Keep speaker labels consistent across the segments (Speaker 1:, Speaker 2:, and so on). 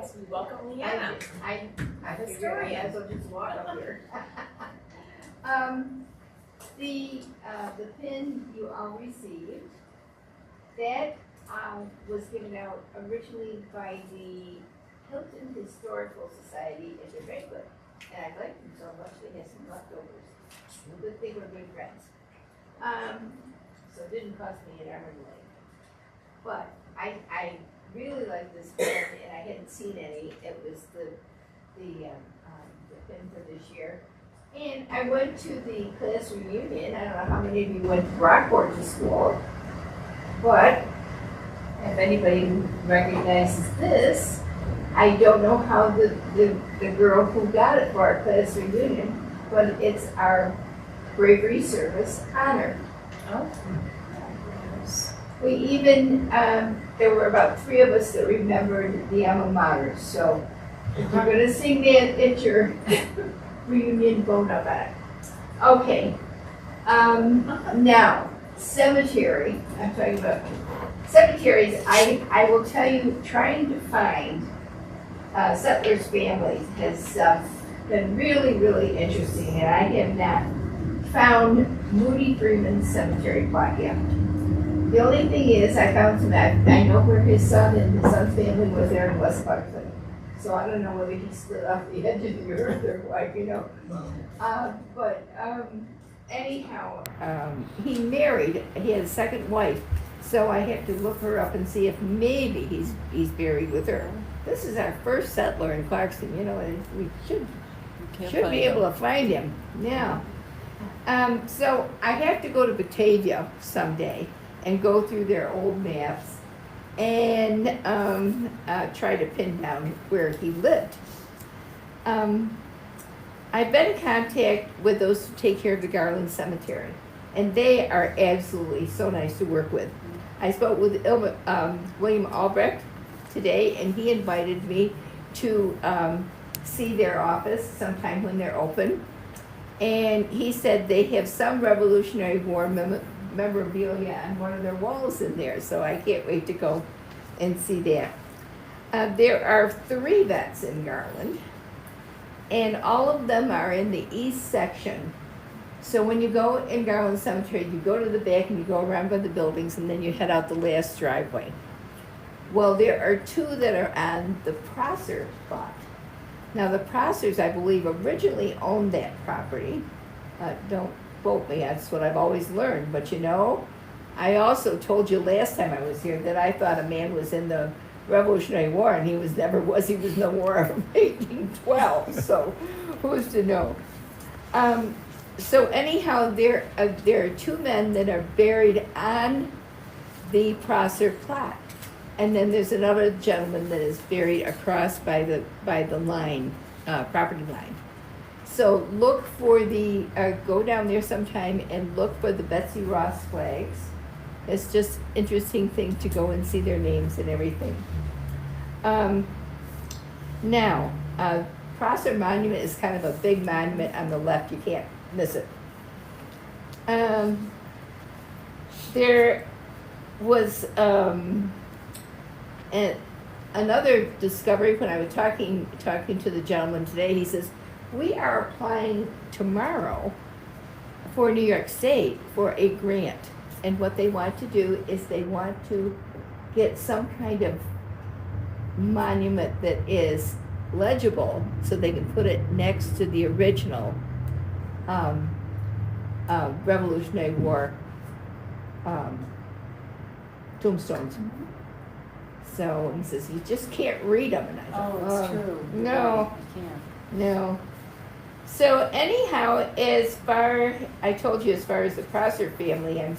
Speaker 1: Yes, we welcome Leanna.
Speaker 2: I figured I might as well just walk up here. The pin you all received, that was given out originally by the Hilton Historical Society at the banquet. And I liked them so much, they had some leftovers. Good thing we're good friends. So it didn't cost me an arm and a leg. But I really like this pin, and I hadn't seen any. It was the pin for this year. And I went to the class reunion. I don't know how many of you went to Rockport to school, but if anybody recognizes this, I don't know how the girl who got it for our class reunion, but it's our bravery service honor.
Speaker 1: Oh.
Speaker 2: We even, there were about 3 of us that remembered the alma mater, so if you're gonna sing that at your reunion, vote up at it. Okay, now, cemetery, I'm talking about cemeteries. I will tell you, trying to find settlers' families has been really, really interesting, and I have not found Moody Freeman's cemetery plot yet. The only thing is, I found some, I know where his son and his son's family was there in West Clarkson. So I don't know whether he slid off the edge of the earth or what, you know. Anyhow, he married, he had a second wife. So I have to look her up and see if maybe he's buried with her. This is our first settler in Clarkson, you know, and we should be able to find him. Yeah. So I have to go to Batavia someday and go through their old maps and try to pin down where he lived. I've been in contact with those who take care of the Garland Cemetery, and they are absolutely so nice to work with. I spoke with William Albrecht today, and he invited me to see their office sometime when they're open. And he said they have some Revolutionary War memorabilia on one of their walls in there, so I can't wait to go and see that. There are 3 vets in Garland, and all of them are in the east section. So when you go in Garland Cemetery, you go to the back and you go around by the buildings, and then you head out the last driveway. Well, there are 2 that are on the Prosser plot. Now, the Prossers, I believe, originally owned that property. Don't quote me, that's what I've always learned. But you know, I also told you last time I was here that I thought a man was in the Revolutionary War, and he never was. He was in the War of 1812, so who's to know? So anyhow, there are 2 men that are buried on the Prosser plot. And then there's another gentleman that is buried across by the line, property line. So look for go down there sometime and look for the Betsy Ross flags. It's just interesting thing to go and see their names and everything. Now, Prosser Monument is kind of a big monument on the left. You can't miss it. There was another discovery when I was talking to the gentleman today. He says, we are applying tomorrow for New York State for a grant. And what they want to do is they want to get some kind of monument that is legible so they can put it next to the original Revolutionary War tombstones. So he says, you just can't read them. And I thought,
Speaker 3: it's true.
Speaker 2: No,
Speaker 3: You can't.
Speaker 2: no. So anyhow, as far as the Prosser family, I'm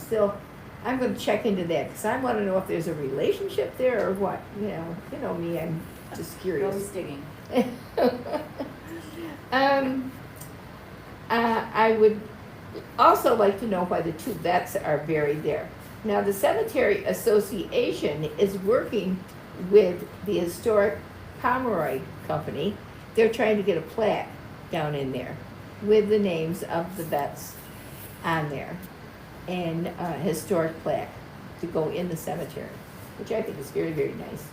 Speaker 2: going to check into that because I want to know if there's a relationship there or what. You know me, I'm just curious.
Speaker 3: Always digging.
Speaker 2: I would also like to know why the 2 vets are buried there. Now, the Cemetery Association is working with the Historic Pomeroy Company. They're trying to get a plaque down in there with the names of the vets on there and a historic plaque to go in the cemetery, which I think is very, very nice.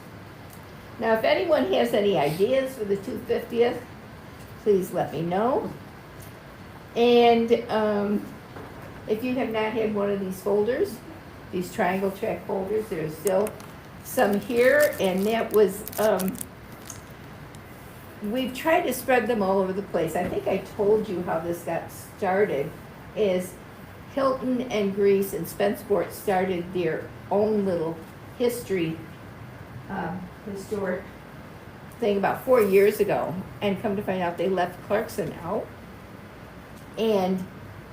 Speaker 2: Now, if anyone has any ideas for the 250th, please let me know. And if you have not had one of these folders, these triangle track folders, there's still some here, and that was, we've tried to spread them all over the place. I think I told you how this got started, is Hilton and Greece and Spenceport started their own little historic thing about 4 years ago, and come to find out they left Clarkson out. And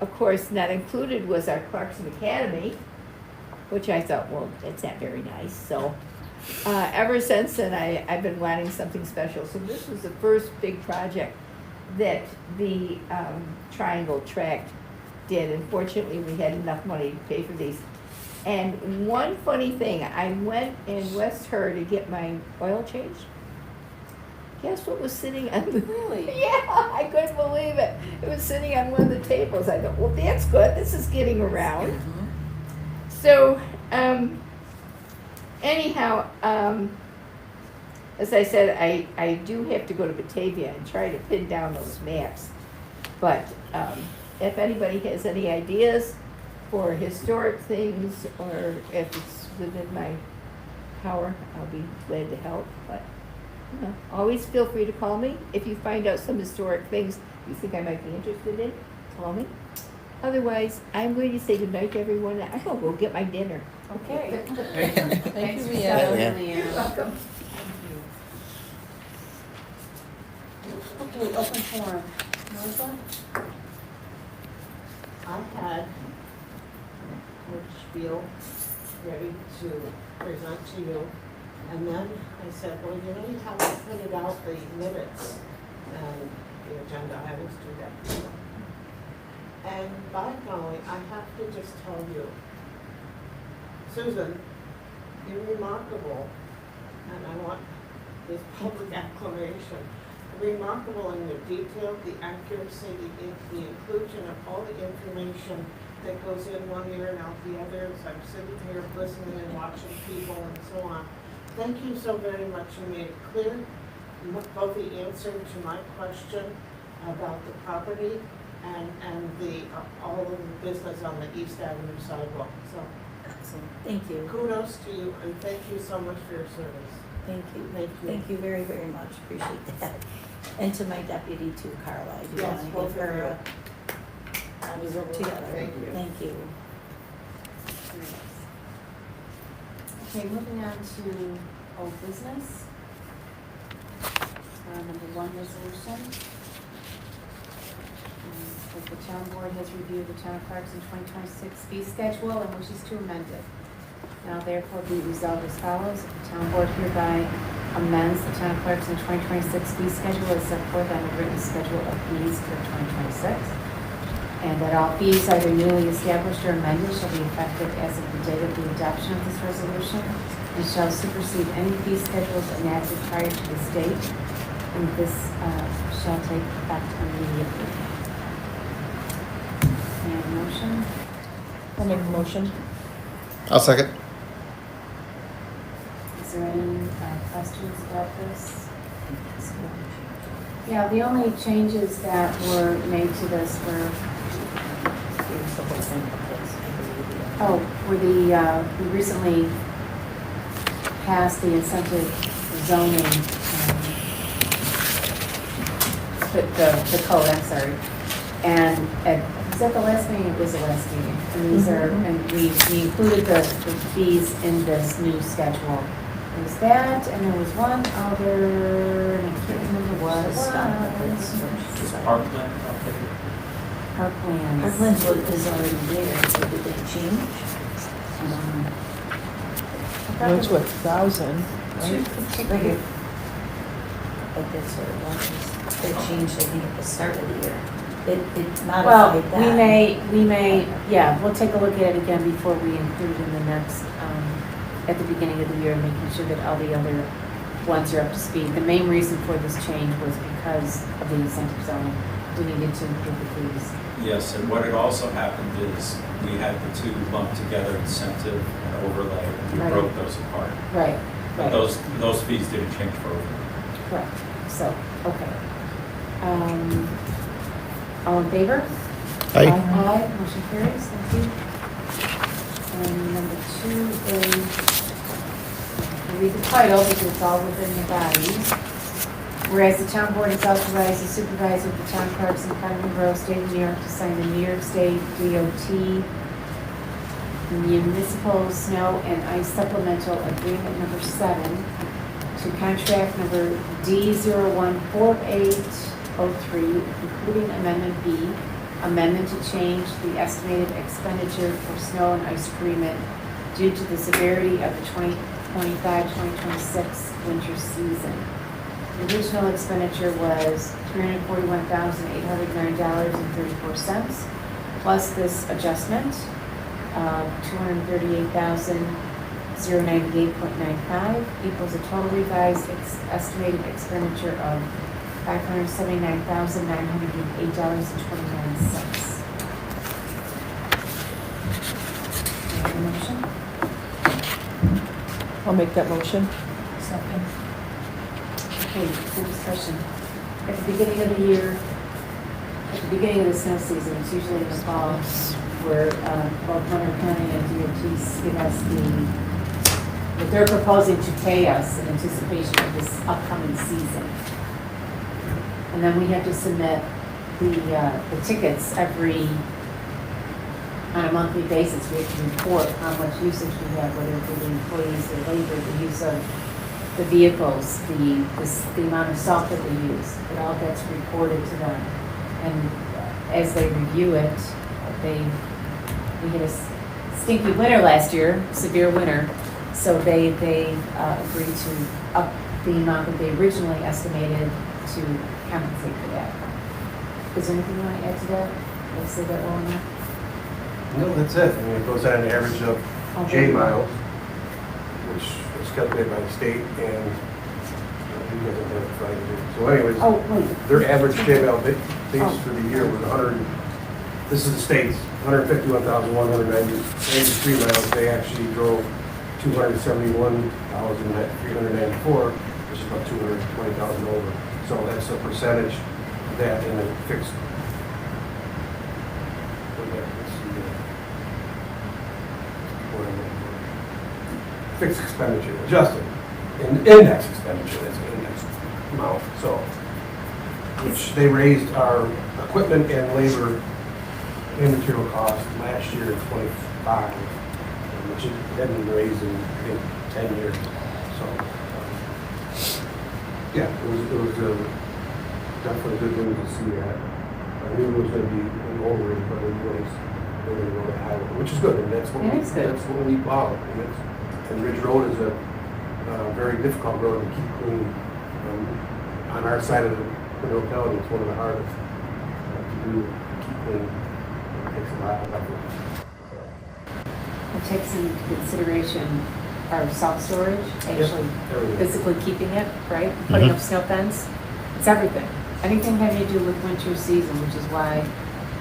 Speaker 2: of course, not included was our Clarkson Academy, which I thought, well, it's not very nice. So ever since then, I've been wanting something special. So this was the first big project that the Triangle Tract did. And fortunately, we had enough money to pay for these. And one funny thing, I went in West Her to get my oil changed. Guess what was sitting on the...
Speaker 1: Really?
Speaker 2: Yeah, I couldn't believe it. It was sitting on one of the tables. I thought, well, that's good. This is getting around.
Speaker 1: Mm-hmm.
Speaker 2: So, anyhow, as I said, I do have to go to Batavia and try to pin down those maps. But if anybody has any ideas for historic things, or if it's within my power, I'll be glad to help. But you know, always feel free to call me. If you find out some historic things you think I might be interested in, call me. Otherwise, I'm going to say goodnight to everyone. I'm going to go get my dinner.
Speaker 1: Okay.
Speaker 3: Thanks
Speaker 1: you,
Speaker 3: for
Speaker 1: Leanne.
Speaker 3: stopping,
Speaker 2: You're
Speaker 3: Leanne.
Speaker 2: welcome.
Speaker 1: Okay, open forum. Melissa?
Speaker 3: I had a spiel ready to present to you, and then I said, well, you know, you haven't printed out the minutes and the agenda, I always do that. And by golly, I have to just tell you, Susan, you're remarkable, and I want this public acclamation. Remarkable in your detail, the accuracy, the inclusion of all the information that goes in one ear and out the other. As I'm sitting here listening and watching people and so on. Thank you so very much. You made it clear both the answer to my question about the property and the all of the business on the East Avenue sidewalk. So
Speaker 1: Excellent. Thank you.
Speaker 3: kudos to you, and thank you so much for your service.
Speaker 1: Thank you.
Speaker 3: Thank you.
Speaker 1: Thank you very, very much. Appreciate that. And to my deputy too, Carla. I do
Speaker 3: Yes,
Speaker 1: want to
Speaker 3: both
Speaker 1: give
Speaker 3: of
Speaker 1: her
Speaker 3: you.
Speaker 1: we work together.
Speaker 3: Thank you.
Speaker 1: Thank you.
Speaker 4: Okay, moving on to old business. Number 1 resolution. That the town board has reviewed the town of Clarkson 2026 fee schedule and wishes to amend it. Now therefore be resolved as follows. The town board hereby amends the town of Clarkson 2026 fee schedule as set forth on the written schedule of fees for 2026. And that all fees either newly established or amended shall be effective as of the date of the adoption of this resolution and shall supersede any fee schedules enacted prior to this date. And this shall take effect immediately. May I have a motion?
Speaker 1: I'll make a motion.
Speaker 5: I'll second.
Speaker 4: Is there any questions about this? Yeah, the only changes that were made to this were, we recently passed the incentive zoning, the code, I'm sorry. And was that the last meeting? It was the last meeting. And these are, and we included the fees in this new schedule. There was that, and there was one other, and I can't remember what it was.
Speaker 6: Parkland.
Speaker 4: Parklands.
Speaker 1: Parklands is already there, so did they change?
Speaker 7: What's what, 1,000, right?
Speaker 1: Right here. But that's what it was. They changed, I think, at the start of the year. It
Speaker 4: Well,
Speaker 1: modified that.
Speaker 4: we may, yeah, we'll take a look at it again before we include it in the next, at the beginning of the year, making sure that all the other ones are up to speed. The main reason for this change was because of the incentive zone. We needed to include the fees.
Speaker 6: Yes, and what had also happened is we had the two lumped together, incentive and overlay, and we
Speaker 4: Right.
Speaker 6: broke those apart.
Speaker 4: Right.
Speaker 6: But
Speaker 4: Right.
Speaker 6: those fees didn't change for over.
Speaker 4: Correct, so, okay. All in favor?
Speaker 5: Aye.
Speaker 4: Aye, motion carries, thank you. And number 2 is, I'll read the title because it's all within the bodies. Whereas the town board has authorized the supervisor of the town parks and Carmen Grove, state of New York, to sign the New York State DOT Municipal Snow and Ice Supplemental Agreement number 7 to contract number D014803, including Amendment B, amendment to change the estimated expenditure for snow and ice agreement due to the severity of the 2025-2026 winter season. The original expenditure was $341,809.34, plus this adjustment of $238,098.95 equals a total revised estimated expenditure of $579,908.29. Motion?
Speaker 7: I'll make that motion.
Speaker 1: Second.
Speaker 4: Okay, good discussion. At the beginning of the year, at the beginning of the snow season, it's usually in the fall, where both Monroe County and DOT give us what they're proposing to pay us in anticipation of this upcoming season. And then we have to submit the tickets on a monthly basis. We have to report how much usage we have, whether it be the employees, the labor, the use of the vehicles, the amount of salt that we use. It all gets reported to them. And as they review it, we had a stinky winter last year, severe winter, so they agreed to up the amount that they originally estimated to compensate for that. Is there anything you want to add to that? Did I say that well enough?
Speaker 8: No, that's it. I mean, it goes on an average of J miles, which is calculated by the state, and you doesn't have it Friday. So anyways,
Speaker 4: Oh, wait.
Speaker 8: their average J mile base for the year was 100, this is the state's, 151,193 miles. They actually drove 271,394, which is about 220,000 over. So that's a percentage of that in a fixed. Fixed expenditure, adjusted, index expenditure, that's an index amount, so. Which they raised our equipment and labor and material costs last year in 25, which it hadn't been raised in, I think, 10 years. So, yeah, it was definitely good news to see that. I knew it was gonna be over it, but it was really, really high, which is good, and that's what
Speaker 4: Yeah, it's good.
Speaker 8: that's what we plow. And Ridge Road is a very difficult road to keep clean. On our side of the Monroe County, it's one of the hardest to do, to keep clean. It takes a lot of effort.
Speaker 4: It takes into consideration our salt storage, actually
Speaker 8: Everything.
Speaker 4: physically keeping it, right? Putting up snow fence, it's everything. Anything having to do with winter season, which is why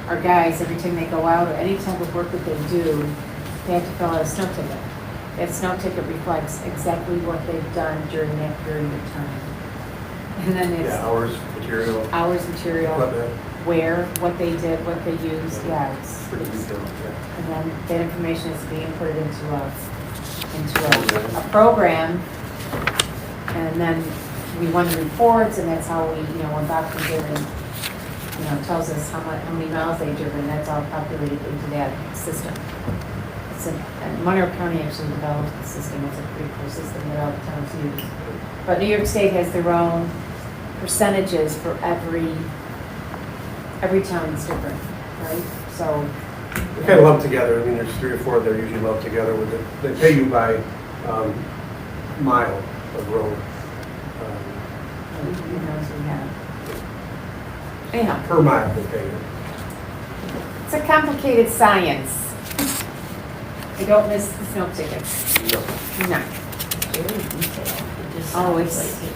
Speaker 4: our guys, every time they go out or any type of work that they do, they have to fill out a snow ticket. That snow ticket reflects exactly what they've done during that period of time. And then it's
Speaker 8: Yeah, hours, material,
Speaker 4: hours, material,
Speaker 8: equipment,
Speaker 4: where, what they did, what they used, yeah, it's,
Speaker 8: pretty detailed, yeah.
Speaker 4: and then that information is being put into a program. And then we run the reports, and that's how we, when Bob comes in and, tells us how many miles they've driven, that's all calculated into that system. And Monroe County actually developed the system. It's a pretty cool system that all the towns use. But New York State has their own percentages for every town is different, right? So.
Speaker 8: They're kind of lumped together. I mean, there's 3 or 4 that are usually lumped together with it. They pay you by mile of road.
Speaker 4: Who knows we have. Anyhow,
Speaker 8: Per mile they pay you.
Speaker 4: it's a complicated science. They don't miss the snow tickets.
Speaker 8: No.
Speaker 4: No.
Speaker 1: Very detailed. It just
Speaker 4: Oh,
Speaker 1: sounds
Speaker 4: it's-
Speaker 1: like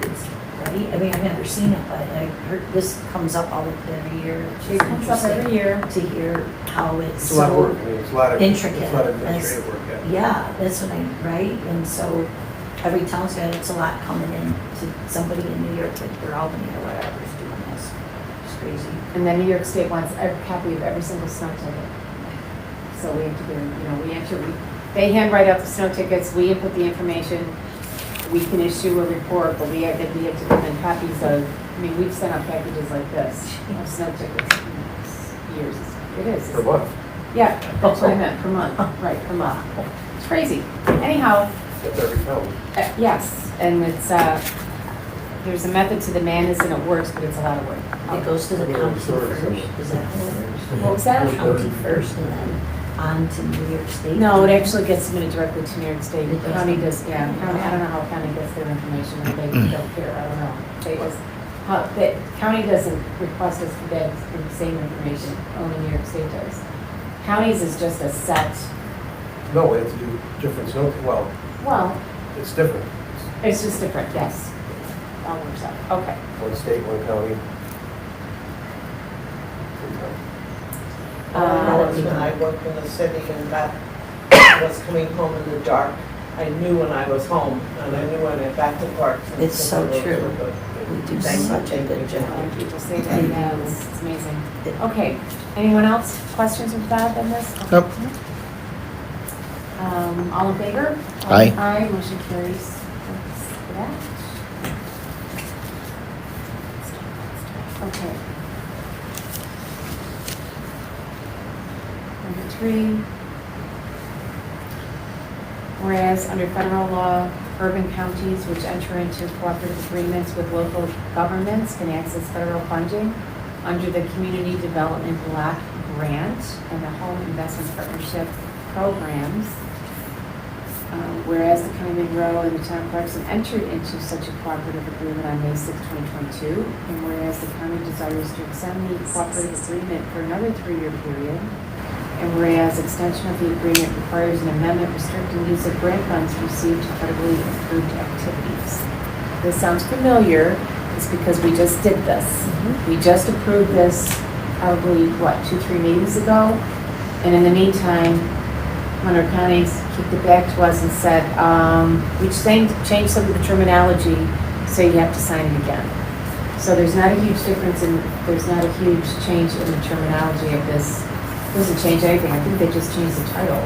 Speaker 1: it's right. right? I mean, I've never seen it, but I heard this comes up all every year. It's
Speaker 4: It comes up every year.
Speaker 1: To hear how it's
Speaker 8: It's a lot of work,
Speaker 1: so,
Speaker 8: I mean, it's a lot of,
Speaker 1: intricate.
Speaker 8: it's a lot of administrative work, yeah.
Speaker 1: yeah, that's what I, right? And so every town's got, it's a lot coming in to somebody in New York or Albany or whatever is doing this. It's crazy.
Speaker 4: And then New York State wants a copy of every single snow ticket. So we have to do, they handwrite out the snow tickets, we input the information, we can issue a report, but we have to give them copies of, I mean, we've sent out packages like this, of snow tickets, years. It is.
Speaker 8: Per month.
Speaker 4: Yeah, that's what I meant, per month, right, per month. It's crazy. Anyhow,
Speaker 8: That's every town.
Speaker 4: yes, and it's, there's a method to the madness and it works, but it's a lot of work.
Speaker 1: It goes to the
Speaker 8: Yeah,
Speaker 1: county
Speaker 8: sort of,
Speaker 1: first,
Speaker 8: so-
Speaker 1: is that how it works?
Speaker 4: What was that?
Speaker 1: County first and then on to New York State?
Speaker 4: No, it actually gets submitted directly to New York State.
Speaker 1: It does.
Speaker 4: County does, yeah, county, I don't know how county gets their information, or they don't care, I don't know. They just, the county doesn't request us for that same information, only New York State does. Counties is just a set,
Speaker 8: No, we have to do different snow,
Speaker 4: well,
Speaker 8: it's different.
Speaker 4: it's just different, yes. All works out, okay.
Speaker 8: One state, one county.
Speaker 3: When I worked in the city and that was coming home in the dark, I knew when I was home, and I knew when I got to Clarkson.
Speaker 1: It's so true. We do
Speaker 3: Thank you,
Speaker 1: such a
Speaker 3: thank
Speaker 1: good
Speaker 3: you.
Speaker 1: job.
Speaker 4: When people say that, yeah, it's amazing. Okay, anyone else, questions or thought on this?
Speaker 5: Nope.
Speaker 4: All in favor?
Speaker 5: Aye.
Speaker 4: Aye, motion carries. Thanks for that. Okay. Number 3. Whereas under federal law, urban counties which enter into cooperative agreements with local governments can access federal funding under the Community Development Block Grant and the Home Investment Partnership programs. Whereas the County of Monroe and the Town of Clarkson entered into such a cooperative agreement on May 6, 2022, and whereas the county desires to extend the cooperative agreement for another 3-year period, and whereas extension of the agreement requires an amendment restricting use of grant funds received to federally approved activities. This sounds familiar, it's because we just did this. We just approved this probably, 2-3 meetings ago? And in the meantime, Monroe County's kicked it back to us and said, we changed some of the terminology, so you have to sign it again. So there's not a huge difference there's not a huge change in the terminology of this. It doesn't change anything, I think they just changed the title.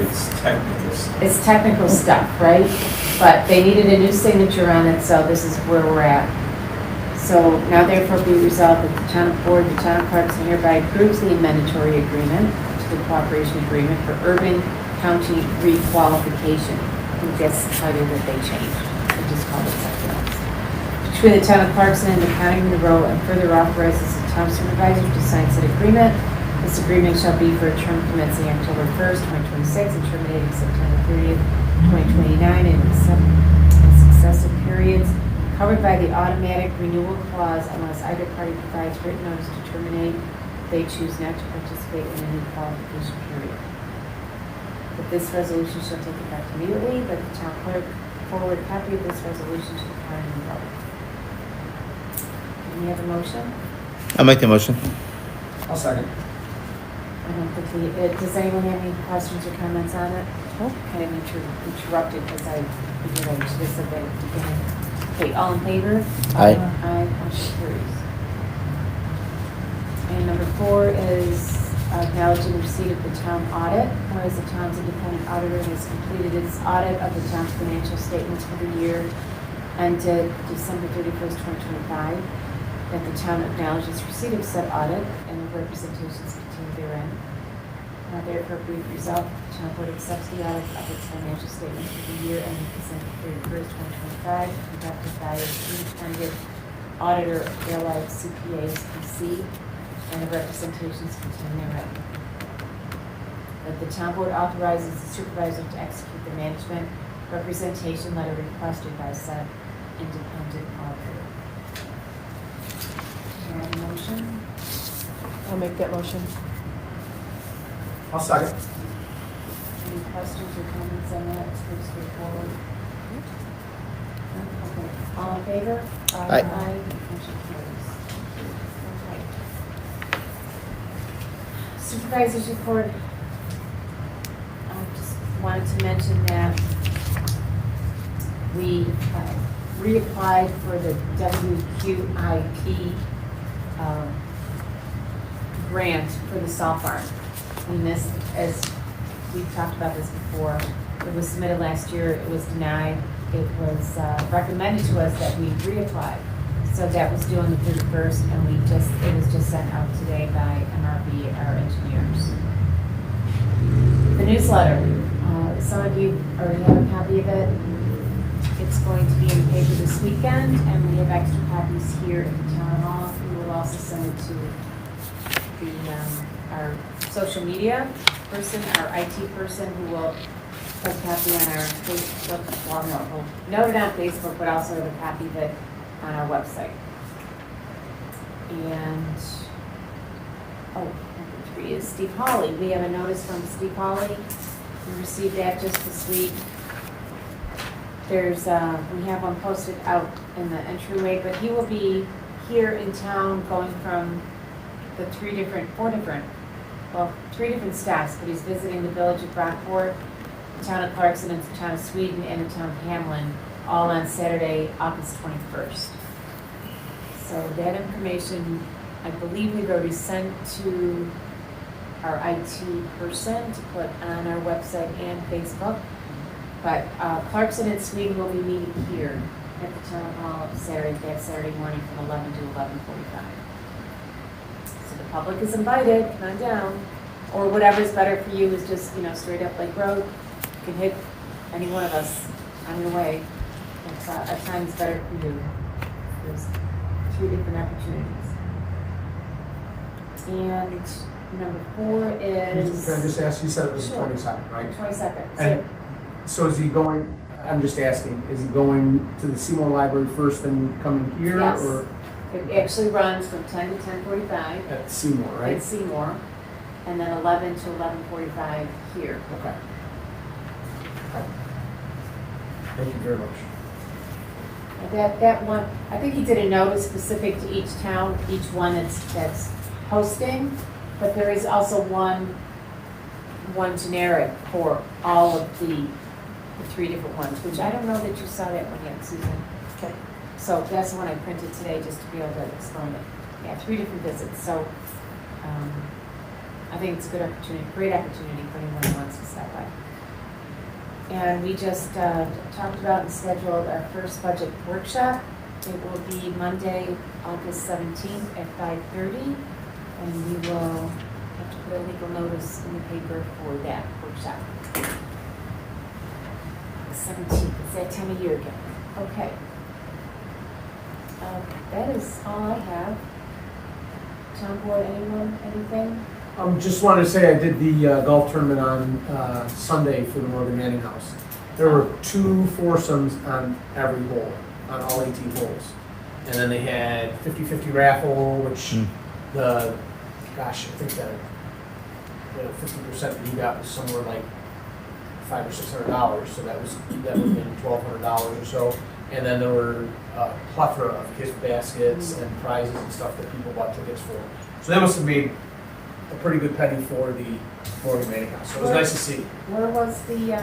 Speaker 6: It's technical stuff.
Speaker 4: It's technical stuff, right? But they needed a new signature on it, so this is where we're at. So now therefore be resolved that the town board, the town of Clarkson hereby approves the amendatory agreement to the cooperation agreement for urban county requalification. I think that's the title that they changed. They just called it something else. Between the town of Clarkson and the county of Monroe, and further authorizes the town supervisor to sign said agreement. This agreement shall be for a term commencing October 1st, 2026 and terminating September 30th, 2029 and successive periods, covered by the automatic renewal clause unless either party provides written notice to terminate if they choose not to participate in any qualification period. That this resolution shall take effect immediately, that the town clerk forward a copy of this resolution to the county of Monroe. Can we have a motion?
Speaker 5: I'll make the motion.
Speaker 8: I'll second.
Speaker 4: I don't think does anyone have any questions or comments on it? Kind of interrupted because I should have said that at the beginning. Okay, all in favor?
Speaker 5: Aye.
Speaker 4: Aye, motion carries. And number 4 is acknowledging the receipt of the town audit, whereas the town's independent auditor has completed its audit of the town's financial statements for the year ended December 31st, 2025. That the town acknowledges receipt of said audit and the representations contained therein. Now therefore be it resolved that the town board accepts the audit of its financial statements for the year ending December 31st, 2025, conducted by its independent auditor of Allied CPAs PC and the representations contained therein. That the town board authorizes the supervisor to execute the management representation letter requested by said independent auditor. Can I have a motion?
Speaker 7: I'll make that motion.
Speaker 8: I'll second.
Speaker 4: Any questions or comments on that? It's pretty straightforward. Okay, all in in favor?
Speaker 7: Aye.
Speaker 4: Motion carries. Okay. Supervisors report. I just wanted to mention that we reapplied for the WQIP grant for the salt farm. And this, as we've talked about this before, it was submitted last year, it was denied. It was recommended to us that we reapply. So that was due on the 31st, and it was just sent out today by MRB, our engineers. The newsletter, some of you already have a copy of it. It's going to be in the paper this weekend, and we have extra copies here at the town hall. We will also send it to our social media person, our IT person, who will put a copy on our Facebook, well, no, we'll note it on Facebook, but also have a copy of it on our website. And, number 3 is Steve Hawley. We have a notice from Steve Hawley. We received that just this week. There's, we have one posted out in the entryway, but he will be here in town going from the three different stops, but he's visiting the village of Rockport, the town of Clarkson, and the town of Sweden, and the town of Hamlin, all on Saturday, August 21st. So that information, I believe we've already sent to our IT person to put on our website and Facebook. But Clarkson and Sweden will be meeting here at the town hall Saturday morning from 11 to 11:45. So the public is invited, come on down, or whatever's better for you is just, straight up Lake Road. You can hit any one of us on your way. If a time is better for you. There's 3 different opportunities. And number 4 is.
Speaker 8: Can I just ask, you said it was
Speaker 4: Sure.
Speaker 8: 22nd, right?
Speaker 4: 22nd.
Speaker 8: And so is he going, I'm just asking, is he going to the Seymour Library first and coming here?
Speaker 4: Yes.
Speaker 8: Or
Speaker 4: It actually runs from 10 to 10:45
Speaker 8: at Seymour, right?
Speaker 4: at Seymour, and then 11 to 11:45 here.
Speaker 8: Okay. Thank you very much.
Speaker 4: And that one, I think he did a notice specific to each town, each one that's hosting, but there is also one generic for all of the 3 different ones, which I don't know that you saw that one yet, Susan.
Speaker 1: Okay.
Speaker 4: So that's the one I printed today, just to be able to explain it. Yeah, 3 different visits, so I think it's a good opportunity, great opportunity for anyone who wants to stop by. And we just talked about and scheduled our first budget workshop. It will be Monday, August 17th at 5:30, and we will have to put a legal notice in the paper for that workshop. 17th, it's that time of year again. Okay. That is all I have. Town board, anyone, anything?
Speaker 8: Just wanted to say I did the golf tournament on Sunday for the Northern Manning House. There were 2 foursomes on every hole, on all 18 holes. And then they had 50-50 raffle, which I think the 50% that you got was somewhere like $500 or $600. So that would have been $1,200 or so. And then there were a plethora of gift baskets and prizes and stuff that people bought tickets for. So that must have made a pretty good penny for the Morgan Manning House. So it was nice to see.
Speaker 4: Where was the,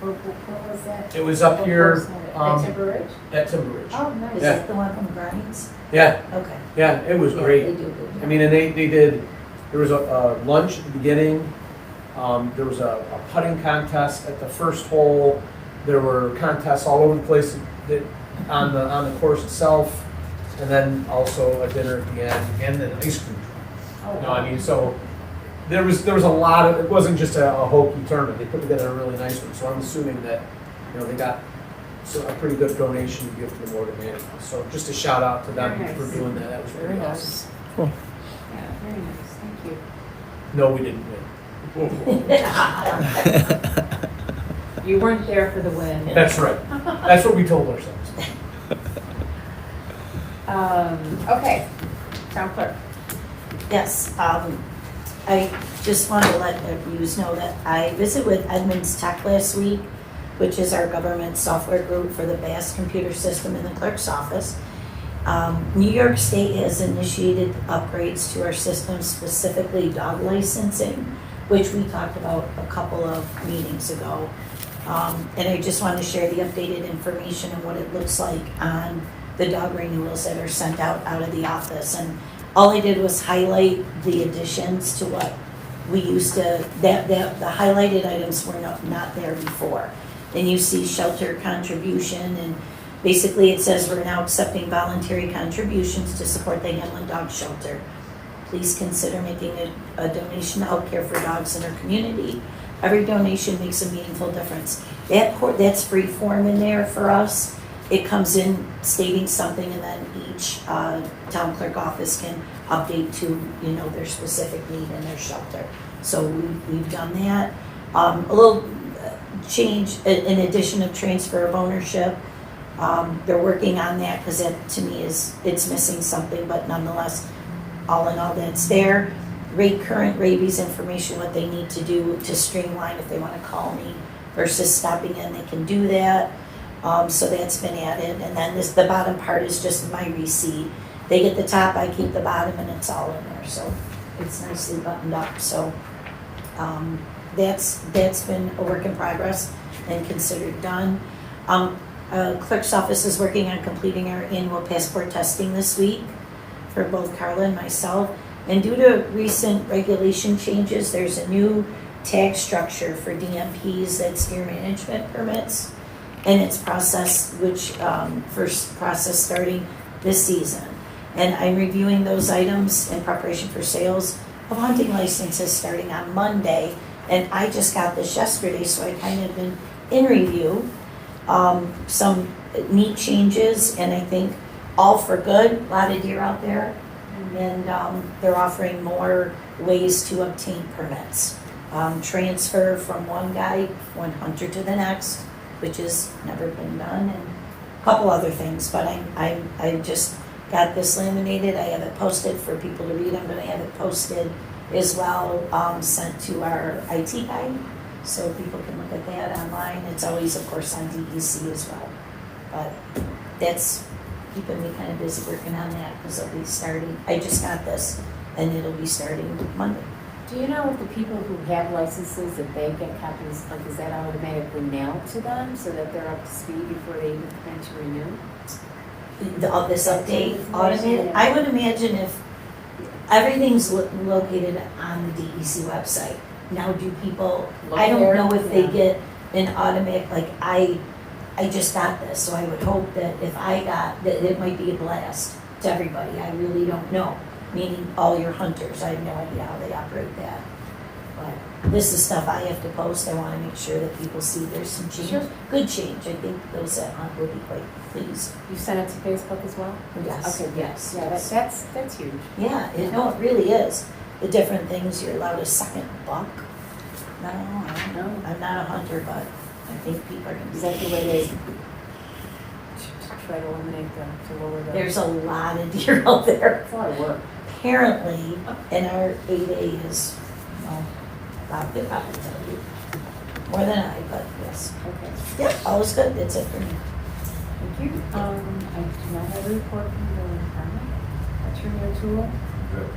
Speaker 4: what was that?
Speaker 8: It was up here
Speaker 4: At Timber Ridge?
Speaker 8: at Timber Ridge.
Speaker 4: Oh, nice.
Speaker 1: Is
Speaker 8: Yeah.
Speaker 1: that the one from Grinds?
Speaker 8: Yeah,
Speaker 1: Okay.
Speaker 8: yeah, it was
Speaker 1: Yeah,
Speaker 8: great.
Speaker 1: They do good.
Speaker 8: I mean, and they did, there was a lunch at the beginning. There was a putting contest at the first hole. There were contests all over the place that on the course itself, and then also a dinner at the end, and then ice cream.
Speaker 4: Oh,
Speaker 8: You know, I mean, so there was a lot of, it wasn't just a hokey tournament. They put together a really nice one. So I'm assuming that, they got a pretty good donation to give to the Morgan Manning House. So just a shout out to them
Speaker 4: Very
Speaker 8: for
Speaker 4: nice.
Speaker 8: doing that. That was
Speaker 4: Very
Speaker 8: really
Speaker 4: nice.
Speaker 8: awesome.
Speaker 4: Yeah, very nice, thank you.
Speaker 8: No, we didn't win.
Speaker 4: You weren't there for the win.
Speaker 8: That's right. That's what we told ourselves.
Speaker 4: Okay, town clerk.
Speaker 1: Yes, I just wanted to let you know that I visited with Edmunds Tech last week. which is our government software group for the vast computer system in the clerk's office. New York State has initiated upgrades to our system, specifically dog licensing, which we talked about a couple of meetings ago. And I just wanted to share the updated information and what it looks like on the dog renewals that are sent out of the office. And all I did was highlight the additions to what we used to, the highlighted items were not there before. And you see shelter contribution, and basically it says we're now accepting voluntary contributions to support the Hamlin Dog Shelter. Please consider making a donation to help care for dogs in our community. Every donation makes a meaningful difference. That's free form in there for us. It comes in stating something, and then each town clerk office can update to, their specific need in their shelter. So we've done that. A little change, in addition of transfer of ownership. They're working on that because that to me it's missing something, but nonetheless, all in all, that's there. Current rabies information, what they need to do to streamline if they want to call me versus stopping in, they can do that. So that's been added. And then the bottom part is just my receipt. They get the top, I keep the bottom, and it's all in there. So it's nicely buttoned up. So that's been a work in progress and considered done. Clerk's office is working on completing our annual passport testing this week for both Carla and myself. And due to recent regulation changes, there's a new tag structure for DMPs, that's deer management permits, and its process, which first process starting this season. And I'm reviewing those items in preparation for sales of hunting licenses starting on Monday. And I just got this yesterday, so I kind of been in review. Some neat changes, and I think all for good. A lot of deer out there, and they're offering more ways to obtain permits. Transfer from one hunter to the next, which has never been done, and a couple other things. But I just got this laminated. I have it posted for people to read. I'm going to have it posted as well, sent to our IT guy, so people can look at that online. It's always, of course, on DEC as well. But that's keeping me kind of busy working on that, because it'll be starting, I just got this, and it'll be starting Monday.
Speaker 4: Do you know if the people who have licenses, that they get copies, like is that automatically mailed to them so that they're up to speed before they even come in to renew?
Speaker 1: This update automated, I would imagine if everything's located on the DEC website. Now do people, I don't know if they get an automatic, like I just got this, so I would hope that if I got, that it might be a blast to everybody. I really don't know, meaning all your hunters. I have no idea how they operate that. But this is stuff I have to post. I want to make sure that people see there's some change.
Speaker 4: Sure.
Speaker 1: Good change. I think those that hunt will be quite pleased.
Speaker 4: You sent it to Facebook as well?
Speaker 1: Yes.
Speaker 4: Okay,
Speaker 1: Yes.
Speaker 4: Yeah,
Speaker 1: Yes.
Speaker 4: that's huge.
Speaker 1: Yeah, it really is. The different things, you're allowed a second buck. No, I don't know. I'm not a hunter, but I think people are going to
Speaker 4: Is
Speaker 1: be.
Speaker 4: that the way they try to eliminate to lower the?
Speaker 1: There's a lot of deer out there.
Speaker 4: It's a lot of work.
Speaker 1: Apparently, and our 8A is, Bob could probably tell you more than I, but yes.
Speaker 4: Okay.
Speaker 1: Yep, all is good. That's it for me.
Speaker 4: Thank you. I do not have a report from the building department. Attorney O'Toole,
Speaker 8: Good.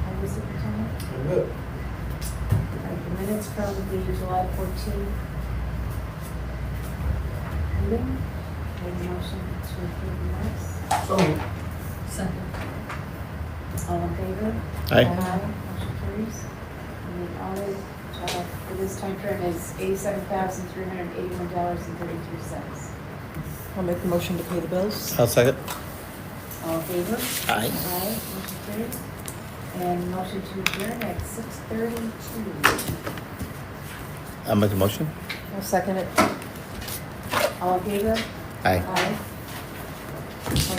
Speaker 4: Highway Superintendent.
Speaker 8: Good.
Speaker 4: All right, the minutes from the July 14th meeting. Make a motion to approve the minutes.
Speaker 8: So,
Speaker 1: Second.
Speaker 4: All in favor?
Speaker 6: Aye.
Speaker 4: Motion carries. And the audit for this time frame is $87,381.33.
Speaker 7: I'll make the motion to pay the bills.
Speaker 6: I'll second.
Speaker 4: All in favor?
Speaker 6: Aye.
Speaker 4: Aye, motion carries. And motion to adjourn at 6:32.
Speaker 6: I'll make a motion.
Speaker 7: I'll second it.
Speaker 4: All in favor?
Speaker 6: Aye.
Speaker 4: Aye.